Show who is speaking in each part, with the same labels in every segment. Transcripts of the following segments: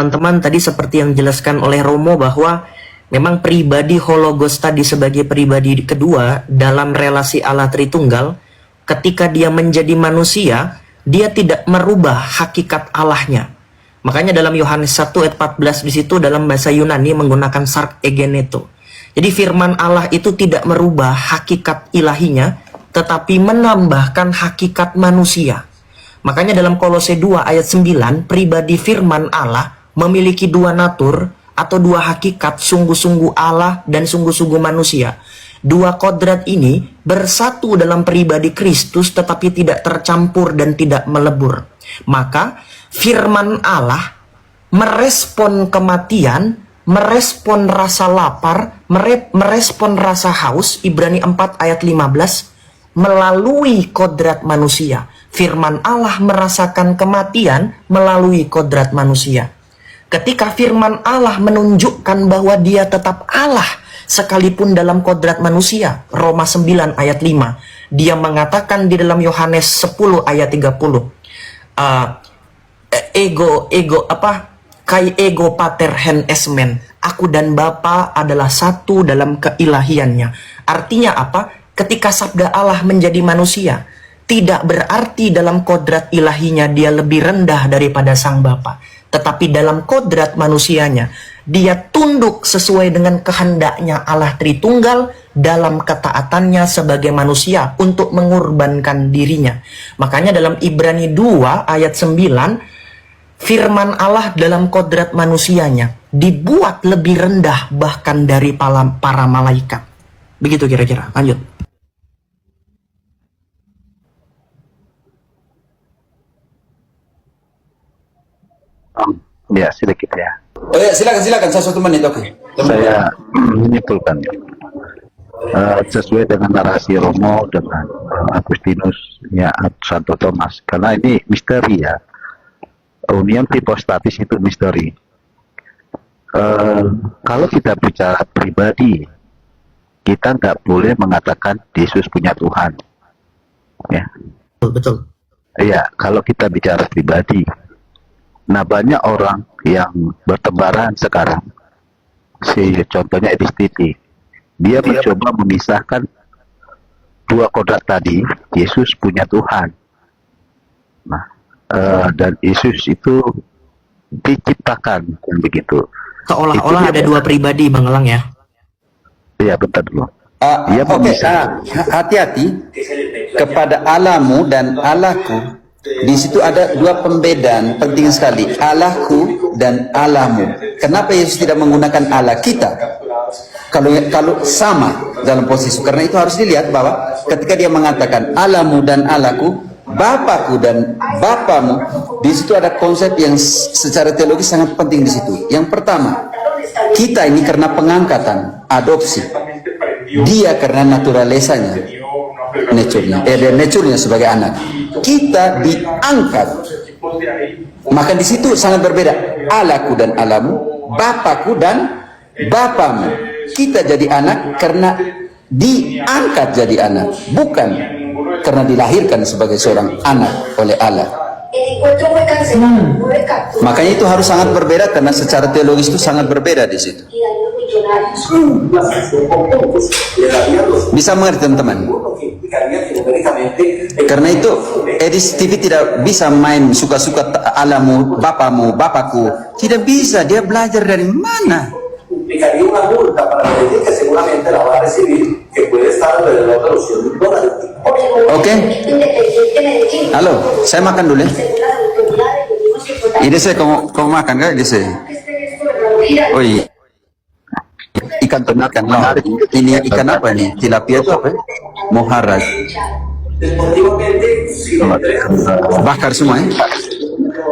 Speaker 1: teman-teman, tadi seperti yang dijelaskan oleh Romo bahwa memang pribadi Hologos tadi sebagai pribadi kedua dalam relasi Allah Tritunggal, ketika dia menjadi manusia, dia tidak merubah hakikat Allahnya. Makanya dalam Yohanes 1 ayat 14 di situ dalam bahasa Yunani menggunakan sark egeneto. Jadi firman Allah itu tidak merubah hakikat ilahinya, tetapi menambahkan hakikat manusia. Makanya dalam Kolose 2 ayat 9, pribadi firman Allah memiliki dua natur atau dua hakikat, sungguh-sungguh Allah dan sungguh-sungguh manusia. Dua kodrat ini bersatu dalam pribadi Kristus tetapi tidak tercampur dan tidak melebur. Maka firman Allah merespon kematian, merespon rasa lapar, merespon rasa haus, Ibrani 4 ayat 15, melalui kodrat manusia. Firman Allah merasakan kematian melalui kodrat manusia. Ketika firman Allah menunjukkan bahwa dia tetap Allah sekalipun dalam kodrat manusia, Roma 9 ayat 5, dia mengatakan di dalam Yohanes 10 ayat 30, kai ego pater hen esmen, aku dan Bapa adalah satu dalam keilahiannya. Artinya apa? Ketika sabda Allah menjadi manusia, tidak berarti dalam kodrat ilahinya dia lebih rendah daripada sang Bapa, tetapi dalam kodrat manusianya dia tunduk sesuai dengan kehendaknya Allah Tritunggal dalam ketaatannya sebagai manusia untuk mengorbankan dirinya. Makanya dalam Ibrani 2 ayat 9, firman Allah dalam kodrat manusianya dibuat lebih rendah bahkan dari para malaikat. Begitu kira-kira. Lanjut.
Speaker 2: Ya, sedikit ya.
Speaker 3: Oh ya, silakan 1 menit, oke.
Speaker 2: Saya menyimpulkan sesuai dengan narasi Romo dengan Agustinus ya Santo Thomas, karena ini misteri ya. Union hipostatis itu misteri. Kalau kita bicara pribadi, kita nggak boleh mengatakan Yesus punya Tuhan. Ya.
Speaker 1: Betul.
Speaker 2: Iya, kalau kita bicara pribadi. Nah, banyak orang yang bertebaran sekarang. Contohnya Edistiti. Dia mencoba memisahkan dua kodrat tadi. Yesus punya Tuhan. Nah, dan Yesus itu diciptakan begitu.
Speaker 1: Seolah-olah ada dua pribadi, Bang Elang ya.
Speaker 2: Iya, bentar dulu.
Speaker 3: Hati-hati kepada Allahmu dan Allahku. Di situ ada dua pembedaan penting sekali, Allahku dan Allahmu. Kenapa Yesus tidak menggunakan Allah kita? Kalau sama dalam posisi, karena itu harus dilihat bahwa ketika dia mengatakan Allahmu dan Allahku, Bapakku dan Bapamu, di situ ada konsep yang secara teologis sangat penting di situ. Yang pertama, kita ini karena pengangkatan, adopsi. Dia karena naturalisanya, nature-nya sebagai anak. Kita diangkat. Maka di situ sangat berbeda. Allahku dan Allahmu, Bapakku dan Bapamu. Kita jadi anak karena diangkat jadi anak, bukan karena dilahirkan sebagai seorang anak oleh Allah. Makanya itu harus sangat berbeda, karena secara teologis itu sangat berbeda di situ. Bisa mengerti teman-teman? Karena itu Edis TV tidak bisa main suka-suka Allahmu, Bapamu, Bapakku. Tidak bisa, dia belajar dari mana? Oke. Halo, saya makan dulu ya. Ini saya kamu makan kan? Ini saya. Oh iya. Ikan tuna kan menarik. Ini ikan apa nih? Tilapia itu apa? Moharaj. Bakar semua ya?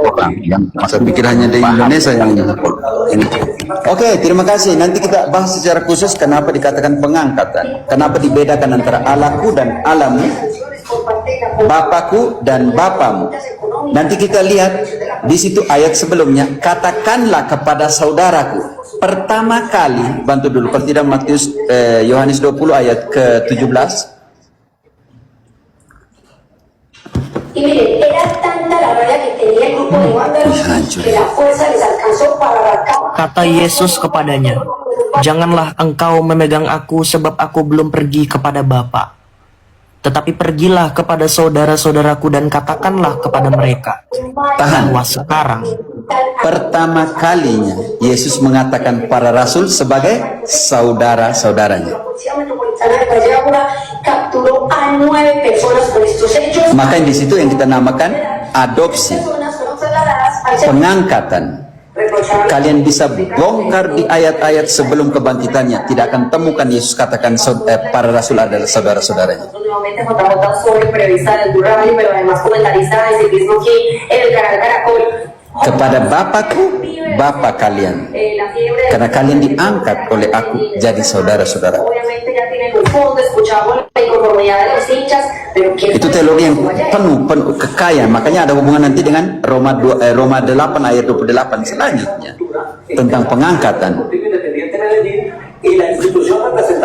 Speaker 3: Orang yang masa pikirannya di Indonesia yang ini. Oke, terima kasih. Nanti kita bahas secara khusus kenapa dikatakan pengangkatan. Kenapa dibedakan antara Allahku dan Allahmu, Bapakku dan Bapamu. Nanti kita lihat di situ ayat sebelumnya, katakanlah kepada saudaraku. Pertama kali, bantu dulu, pertidak Matius Yohanes 20 ayat ke-17.
Speaker 4: Y miren, era tanta la rabia que tenía el grupo de vándalos que la fuerza les alcanzó para
Speaker 1: Kata Yesus kepadanya, "Janganlah engkau memegang aku sebab aku belum pergi kepada Bapa. Tetapi pergilah kepada saudara-saudaraku dan katakanlah kepada mereka
Speaker 3: Tahan.
Speaker 1: bahwa sekarang
Speaker 3: Pertama kalinya Yesus mengatakan para rasul sebagai saudara-saudaranya. Maka di situ yang kita namakan adopsi, pengangkatan. Kalian bisa bongkar di ayat-ayat sebelum kebangkitannya, tidak akan temukan Yesus katakan para rasul adalah saudara-saudaranya. Kepada Bapakku, Bapa kalian, karena kalian diangkat oleh aku jadi saudara-saudara. Itu teologi yang penuh kekayaan. Makanya ada hubungan nanti dengan Roma 8 ayat 28 selanjutnya tentang pengangkatan.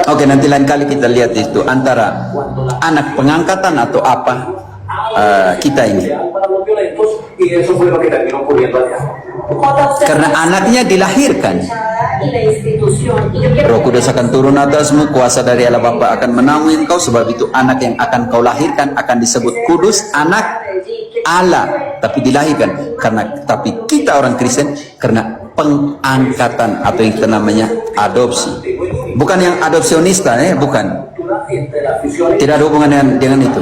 Speaker 3: Oke, nanti lain kali kita lihat itu antara anak pengangkatan atau apa kita ini. Karena anaknya dilahirkan, Roh Kudus akan turun atasmu, kuasa dari Allah Bapa akan menaungi engkau. Sebab itu anak yang akan kau lahirkan akan disebut kudus, anak Allah, tapi dilahirkan. Tapi kita orang Kristen karena pengangkatan atau yang kita namanya adopsi, bukan yang adopsionista, bukan. Tidak ada hubungan dengan itu.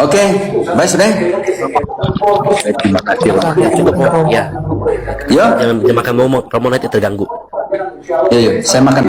Speaker 3: Oke, baik sudah.
Speaker 2: Terima kasih Pak.
Speaker 4: Cukup Kak. Ya.
Speaker 3: Yo,
Speaker 4: Jangan makan Romo nanti terganggu.
Speaker 3: yo, saya makan.